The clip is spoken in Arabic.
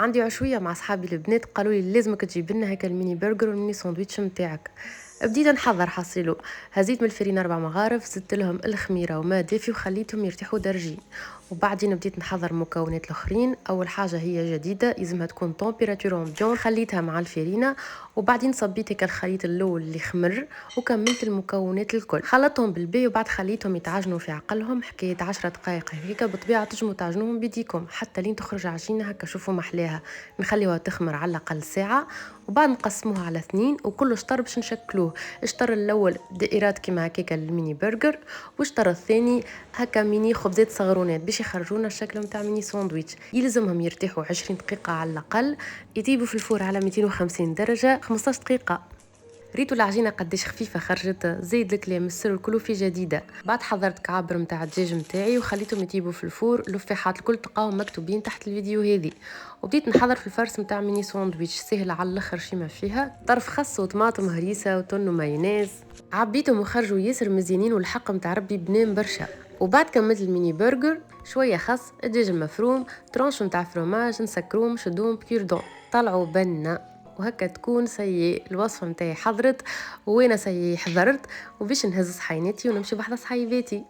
عندي عشوية مع صحابي البنات قالوا لي لازمك تجيب لنا هكا الميني برجر والميني ساندويتش نتاعك. بديت نحضر حصيلو، هزيت من الفرينة 4 مغارف، زدت لهم الخميرة وما دافي وخليتهم يرتاحوا درجين. وبعدين بديت نحضر المكونات الاخرين. اول حاجة هي جديدة لازمها تكون تمبيراتور امبيون، خليتها مع الفرينة. وبعدين صبيت هكا الخليط الاول اللي خمر، وكملت المكونات الكل خلطتهم بالبي، وبعد خليتهم يتعجنوا في عقلهم حكاية 10 دقائق هكا. بالطبيعة تنجموا تعجنوهم بيديكم حتى لين تخرج عجينة هكا، شوفوا محلاها. نخليوها تخمر على الأقل ساعة، وبعد نقسموها على 2 وكل شطر باش نشكلوه. الشطر الأول دائرات كيما هكاكا الميني برجر، والشطر الثاني هكا ميني خبزات صغرونات باش يخرجونا الشكل متاع ميني ساندويتش. يلزمهم يرتاحوا 20 دقيقة على الأقل، يطيبوا في الفور على 250 درجة 15 دقيقة. ريتو العجينه قداش خفيفه خرجت، زايد الكلام السر الكل في جديده. بعد حضرت كعبر متاع الدجاج متاعي وخليتهم يطيبوا في الفور. اللفاحات الكل تلقاهم مكتوبين تحت الفيديو هذه. وبديت نحضر في الفرس متاع ميني ساندويتش سهل على الاخر، شيما فيها طرف خس وطماطم هريسه وتون ومايونيز. عبيتهم وخرجوا ياسر مزيانين، والحق متاع ربي بنان برشا. وبعد كملت الميني برجر، شويه خس، الدجاج المفروم، ترونش متاع فروماج، نسكروم شدوم بكيردون، طلعوا بنه. وهكا تكون سي الوصفة متاعي حضرت، وانا سي حضرت، وباش نهز صحيناتي ونمشي بحذا صحيباتي.